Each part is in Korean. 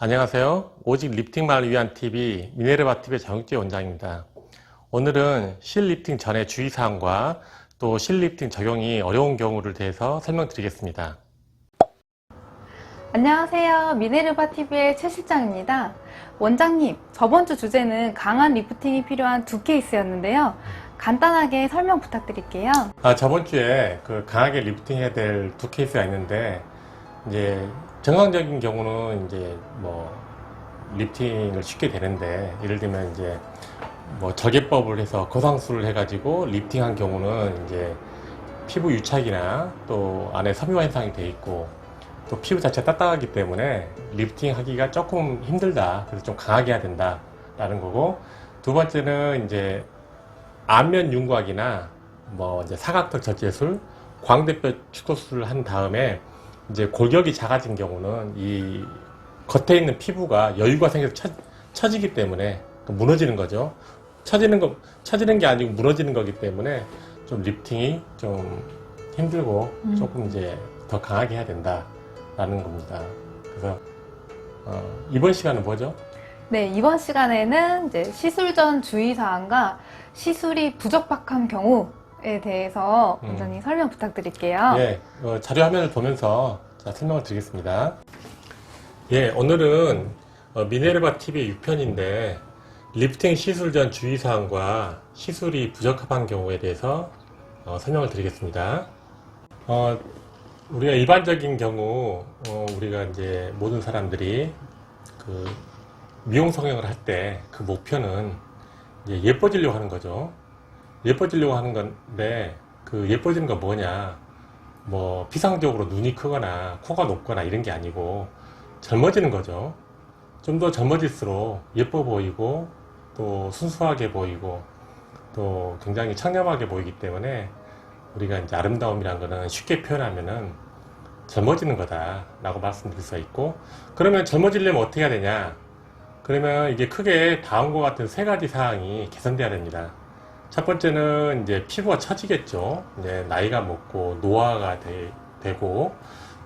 안녕하세요. 오직 리프팅만을 위한 TV 미네르바TV의 정육재 원장입니다. 오늘은 실리프팅 전의 주의사항과 또 실리프팅 적용이 어려운 경우를 대해서 설명드리겠습니다. 안녕하세요. 미네르바TV의 최 실장입니다. 원장님, 저번 주 주제는 강한 리프팅이 필요한 두 케이스였는데요. 간단하게 설명 부탁드릴게요. 저번 주에 강하게 리프팅해야 될 두 케이스가 있는데, 이제 정상적인 경우는 이제 리프팅을 쉽게 되는데, 예를 들면 이제 절개법을 해서 거상술을 해가지고 리프팅한 경우는 이제 피부 유착이나 또 안에 섬유화 현상이 돼 있고, 또 피부 자체가 딱딱하기 때문에 리프팅 하기가 조금 힘들다. 그래서 좀 강하게 해야 된다. 라는 거고, 두 번째는 이제 안면 윤곽이나 이제 사각턱 절제술, 광대뼈 축소술을 한 다음에 이제 골격이 작아진 경우는 이 겉에 있는 피부가 여유가 생겨서 처지기 때문에 무너지는 거죠. 처지는 게 아니고 무너지는 거기 때문에 좀 리프팅이 좀 힘들고 조금 이제 더 강하게 해야 된다라는 겁니다. 그래서 이번 시간은 뭐죠? 네, 이번 시간에는 이제 시술 전 주의사항과 시술이 부적합한 경우에 대해서 원장님 설명 부탁드릴게요. 예, 자료 화면을 보면서 설명을 드리겠습니다. 예, 오늘은 미네르바TV 6편인데 리프팅 시술 전 주의사항과 시술이 부적합한 경우에 대해서 설명을 드리겠습니다. 우리가 일반적인 경우 우리가 이제 모든 사람들이 미용 성형을 할 때 그 목표는 이제 예뻐지려고 하는 거죠. 예뻐지려고 하는 건데 예뻐지는 건 뭐냐? 피상적으로 눈이 크거나 코가 높거나 이런 게 아니고 젊어지는 거죠. 좀 더 젊어질수록 예뻐 보이고 또 순수하게 보이고 또 굉장히 청렴하게 보이기 때문에 우리가 이제 아름다움이란 거는 쉽게 표현하면은 젊어지는 거다라고 말씀드릴 수가 있고, 그러면 젊어지려면 어떻게 해야 되냐? 그러면 이게 크게 다음과 같은 세 가지 사항이 개선돼야 됩니다. 첫 번째는 이제 피부가 처지겠죠. 이제 나이가 먹고 노화가 되고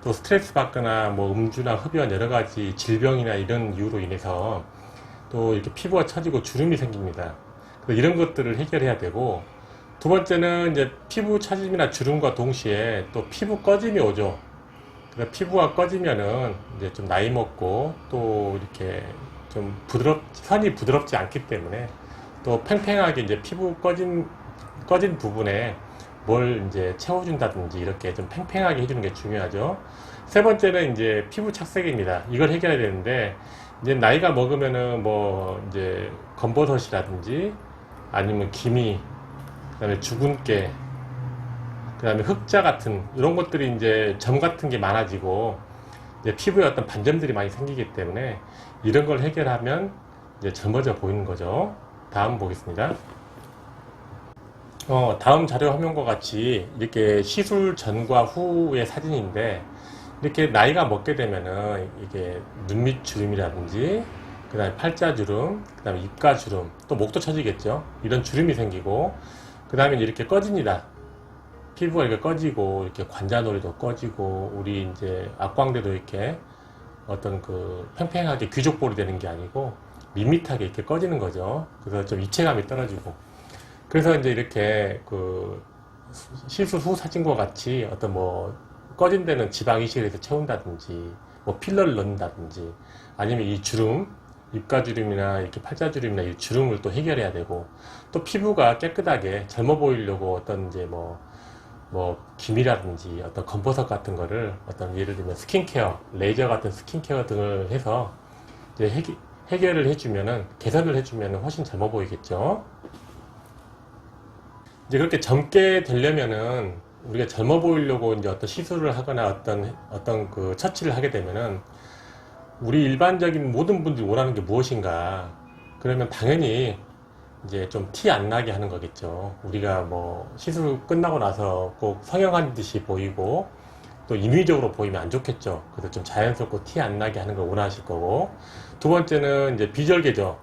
또 스트레스 받거나 음주나 흡연 여러 가지 질병이나 이런 이유로 인해서 또 이렇게 피부가 처지고 주름이 생깁니다. 그래서 이런 것들을 해결해야 되고, 두 번째는 이제 피부 처짐이나 주름과 동시에 또 피부 꺼짐이 오죠. 그러니까 피부가 꺼지면은 이제 좀 나이 먹고 또 이렇게 좀 선이 부드럽지 않기 때문에 또 팽팽하게 이제 피부 꺼진 부분에 뭘 이제 채워준다든지 이렇게 좀 팽팽하게 해주는 게 중요하죠. 세 번째는 이제 피부 착색입니다. 이걸 해결해야 되는데, 이제 나이가 먹으면은 이제 검버섯이라든지 아니면 기미, 그 다음에 주근깨, 그 다음에 흑자 같은 이런 것들이 이제 점 같은 게 많아지고 이제 피부에 어떤 반점들이 많이 생기기 때문에 이런 걸 해결하면 이제 젊어져 보이는 거죠. 다음 보겠습니다. 다음 자료 화면과 같이 이렇게 시술 전과 후의 사진인데, 이렇게 나이가 먹게 되면은 이게 눈밑 주름이라든지 그 다음에 팔자 주름, 그 다음에 입가 주름, 또 목도 처지겠죠. 이런 주름이 생기고, 그 다음에 이렇게 꺼집니다. 피부가 이렇게 꺼지고, 이렇게 관자놀이도 꺼지고, 우리 이제 악광대도 이렇게 어떤 팽팽하게 귀족볼이 되는 게 아니고 밋밋하게 이렇게 꺼지는 거죠. 그래서 좀 입체감이 떨어지고. 그래서 이제 이렇게 시술 후 사진과 같이 어떤 꺼진 데는 지방 이식을 해서 채운다든지, 필러를 넣는다든지, 아니면 이 주름, 입가주름이나 이렇게 팔자주름이나 이 주름을 또 해결해야 되고, 또 피부가 깨끗하게 젊어 보이려고 어떤 이제 기미라든지 어떤 검버섯 같은 거를 예를 들면 스킨케어, 레이저 같은 스킨케어 등을 해서 이제 해결을 해주면은, 개선을 해주면은 훨씬 젊어 보이겠죠. 이제 그렇게 젊게 되려면은 우리가 젊어 보이려고 이제 어떤 시술을 하거나 어떤 처치를 하게 되면은 우리 일반적인 모든 분들이 원하는 게 무엇인가? 그러면 당연히 이제 좀 티 안 나게 하는 거겠죠. 우리가 시술 끝나고 나서 꼭 성형한 듯이 보이고 또 인위적으로 보이면 안 좋겠죠. 그래서 좀 자연스럽고 티 안 나게 하는 걸 원하실 거고, 두 번째는 이제 비절개죠.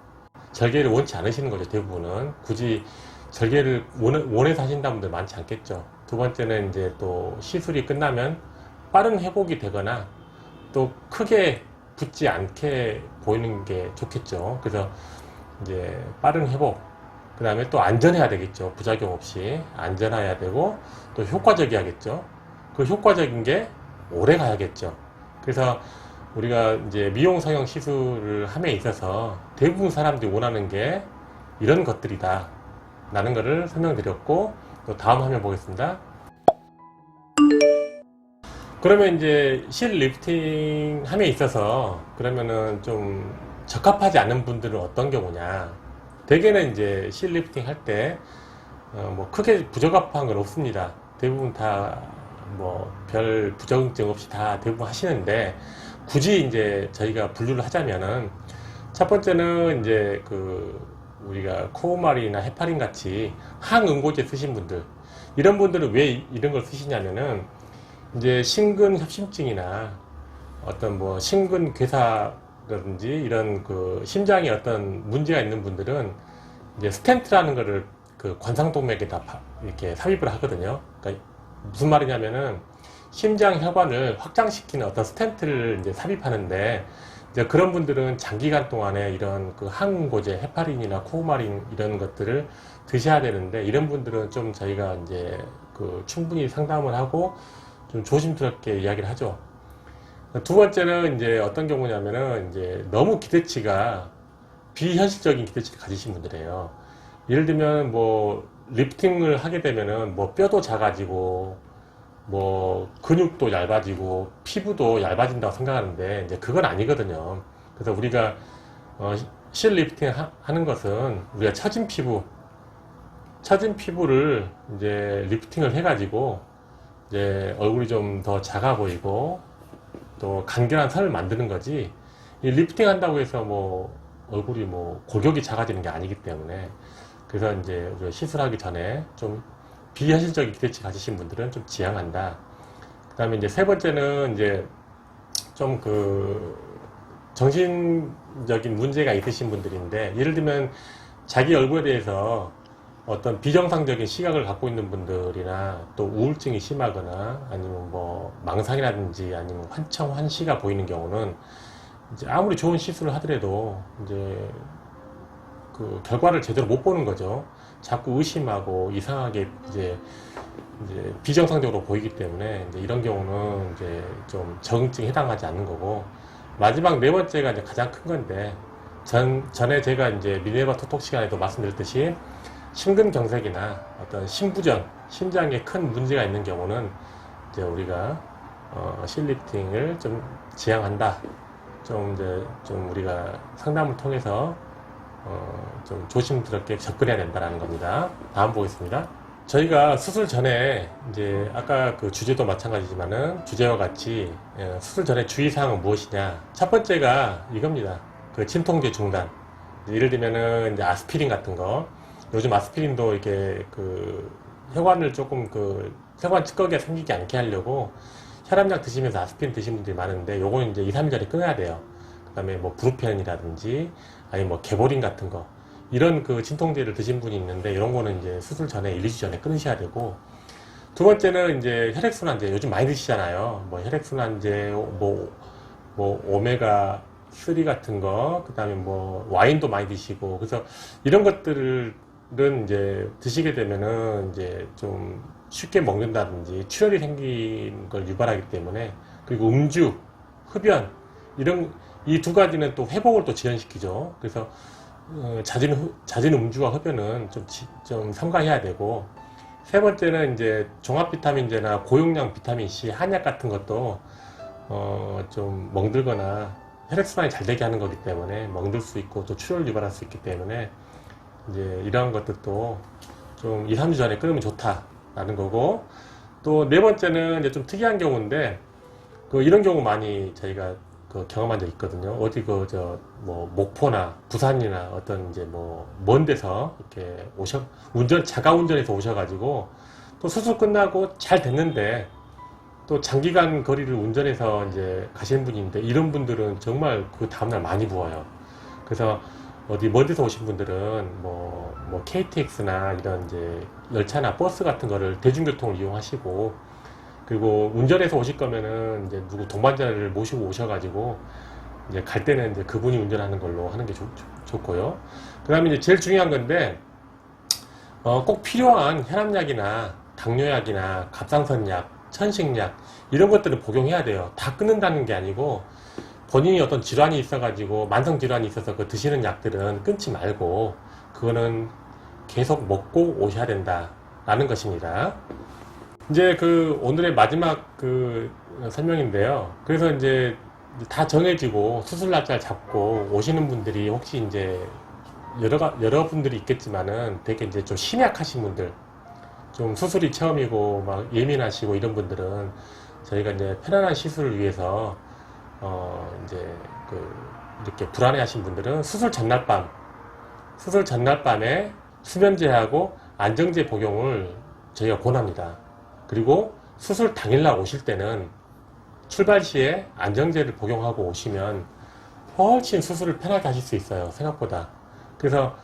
절개를 원치 않으시는 거죠. 대부분은 굳이 절개를 원해서 하신다는 분들 많지 않겠죠. 두 번째는 이제 또 시술이 끝나면 빠른 회복이 되거나 또 크게 붙지 않게 보이는 게 좋겠죠. 그래서 이제 빠른 회복, 그 다음에 또 안전해야 되겠죠. 부작용 없이 안전해야 되고 또 효과적이야겠죠. 그 효과적인 게 오래 가야겠죠. 그래서 우리가 이제 미용 성형 시술을 함에 있어서 대부분 사람들이 원하는 게 이런 것들이다 라는 것을 설명드렸고, 또 다음 화면 보겠습니다. 그러면 이제 실 리프팅 함에 있어서 그러면은 좀 적합하지 않은 분들은 어떤 경우냐. 대개는 이제 실 리프팅 할 때 뭐 크게 부적합한 건 없습니다. 대부분 다 뭐 별 부정증 없이 다 대부분 하시는데, 굳이 이제 저희가 분류를 하자면은 첫 번째는 이제 그 우리가 코오마린이나 헤파린 같이 항응고제 쓰신 분들, 이런 분들은 왜 이런 걸 쓰시냐면은 이제 심근협심증이나 어떤 뭐 심근괴사라든지 이런 그 심장에 어떤 문제가 있는 분들은 이제 스텐트라는 거를 그 관상동맥에다 이렇게 삽입을 하거든요. 그러니까 무슨 말이냐면은 심장 혈관을 확장시키는 어떤 스텐트를 이제 삽입하는데, 이제 그런 분들은 장기간 동안에 이런 그 항응고제, 헤파린이나 코오마린 이런 것들을 드셔야 되는데, 이런 분들은 좀 저희가 이제 그 충분히 상담을 하고 좀 조심스럽게 이야기를 하죠. 두 번째는 이제 어떤 경우냐면은 이제 너무 기대치가 비현실적인 기대치를 가지신 분들이에요. 예를 들면 뭐 리프팅을 하게 되면은 뭐 뼈도 작아지고 뭐 근육도 얇아지고 피부도 얇아진다고 생각하는데, 이제 그건 아니거든요. 그래서 우리가 실 리프팅 하는 것은 우리가 처진 피부를 이제 리프팅을 해가지고 이제 얼굴이 좀 더 작아 보이고 또 간결한 선을 만드는 거지, 이 리프팅 한다고 해서 뭐 얼굴이 뭐 골격이 작아지는 게 아니기 때문에, 그래서 이제 우리가 시술하기 전에 좀 비현실적인 기대치 가지신 분들은 좀 지양한다. 그 다음에 이제 세 번째는 이제 좀 그 정신적인 문제가 있으신 분들인데, 예를 들면 자기 얼굴에 대해서 어떤 비정상적인 시각을 갖고 있는 분들이나 또 우울증이 심하거나 아니면 뭐 망상이라든지 아니면 환청, 환시가 보이는 경우는 이제 아무리 좋은 시술을 하더라도 이제 그 결과를 제대로 못 보는 거죠. 자꾸 의심하고 이상하게 이제 비정상적으로 보이기 때문에 이제 이런 경우는 이제 좀 적응증에 해당하지 않는 거고, 마지막 네 번째가 이제 가장 큰 건데, 전에 제가 이제 미네르바 토톡 시간에도 말씀드렸듯이 심근경색이나 어떤 심부전, 심장에 큰 문제가 있는 경우는 이제 우리가 실리프팅을 좀 지양한다. 좀 우리가 상담을 통해서 좀 조심스럽게 접근해야 된다는 겁니다. 다음 보겠습니다. 저희가 수술 전에 이제 아까 그 주제도 마찬가지지만은 주제와 같이 수술 전에 주의사항은 무엇이냐. 첫 번째가 이겁니다. 그 진통제 중단. 예를 들면은 이제 아스피린 같은 거. 요즘 아스피린도 이렇게 그 혈관을 조금 그 혈관 찌꺼기가 생기지 않게 하려고 혈압약 드시면서 아스피린 드시는 분들이 많은데, 요거는 이제 2, 3일 전에 끊어야 돼요. 그 다음에 뭐 브루펜이라든지 아니 뭐 개보린 같은 거, 이런 그 진통제를 드신 분이 있는데, 이런 거는 이제 수술 전에 1, 2주 전에 끊으셔야 되고, 두 번째는 이제 혈액순환제 요즘 많이 드시잖아요. 뭐 혈액순환제, 뭐 오메가 3 같은 거, 그 다음에 뭐 와인도 많이 드시고, 그래서 이런 것들은 이제 드시게 되면은 이제 좀 쉽게 먹는다든지 출혈이 생긴 걸 유발하기 때문에, 그리고 음주, 흡연, 이런 이 두 가지는 또 회복을 또 지연시키죠. 그래서 잦은 음주와 흡연은 좀 삼가해야 되고, 세 번째는 이제 종합 비타민제나 고용량 비타민 C 한약 같은 것도 좀 멍들거나 혈액순환이 잘 되게 하는 거기 때문에 멍들 수 있고 또 출혈을 유발할 수 있기 때문에 이제 이러한 것들도 좀 2, 3주 전에 끊으면 좋다라는 거고, 또 네 번째는 이제 좀 특이한 경우인데, 그 이런 경우 많이 저희가 그 경험한 적 있거든요. 어디 뭐 목포나 부산이나 어떤 이제 뭐 먼 데서 이렇게 자가 운전해서 오셔가지고 또 수술 끝나고 잘 됐는데 또 장기간 거리를 운전해서 이제 가시는 분이 있는데, 이런 분들은 정말 그 다음날 많이 부어요. 그래서 어디 먼 데서 오신 분들은 뭐 KTX나 이런 이제 열차나 버스 같은 거를 대중교통을 이용하시고, 그리고 운전해서 오실 거면은 이제 누구 동반자를 모시고 오셔가지고 이제 갈 때는 이제 그분이 운전하는 걸로 하는 게 좋고요. 그 다음에 이제 제일 중요한 건데, 꼭 필요한 혈압약이나 당뇨약이나 갑상선약, 천식약, 이런 것들은 복용해야 돼요. 다 끊는다는 게 아니고, 본인이 어떤 질환이 있어가지고, 만성 질환이 있어서 그 드시는 약들은 끊지 말고, 그거는 계속 먹고 오셔야 된다라는 것입니다. 이제 그 오늘의 마지막 그 설명인데요. 그래서 이제 다 정해지고 수술 날짜 잡고 오시는 분들이 혹시 이제 여러 분들이 있겠지만은 되게 이제 좀 심약하신 분들, 좀 수술이 처음이고 막 예민하시고 이런 분들은 저희가 이제 편안한 시술을 위해서 이제 그 이렇게 불안해하신 분들은 수술 전날 밤에 수면제하고 안정제 복용을 저희가 권합니다. 그리고 수술 당일날 오실 때는 출발 시에 안정제를 복용하고 오시면 훨씬 수술을 편하게 하실 수 있어요. 생각보다. 그래서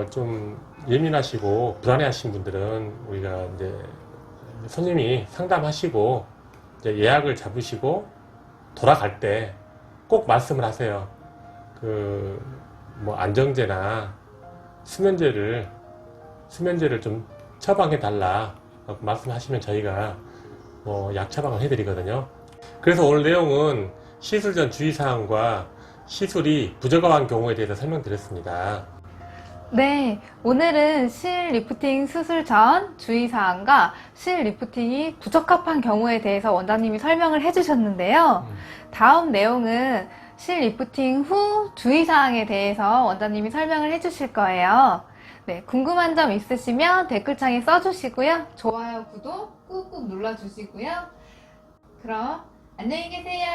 좀 예민하시고 불안해하신 분들은 우리가 이제 손님이 상담하시고 이제 예약을 잡으시고 돌아갈 때 꼭 말씀을 하세요. 그 뭐 안정제나 수면제를 좀 처방해 달라 말씀하시면 저희가 뭐 약 처방을 해드리거든요. 그래서 오늘 내용은 시술 전 주의사항과 시술이 부적합한 경우에 대해서 설명드렸습니다. 네, 오늘은 실 리프팅 수술 전 주의사항과 실 리프팅이 부적합한 경우에 대해서 원장님이 설명을 해주셨는데요. 다음 내용은 실 리프팅 후 주의사항에 대해서 원장님이 설명을 해주실 거예요. 네, 궁금한 점 있으시면 댓글창에 써주시고요. 좋아요, 구독 꾹꾹 눌러주시고요. 그럼 안녕히 계세요.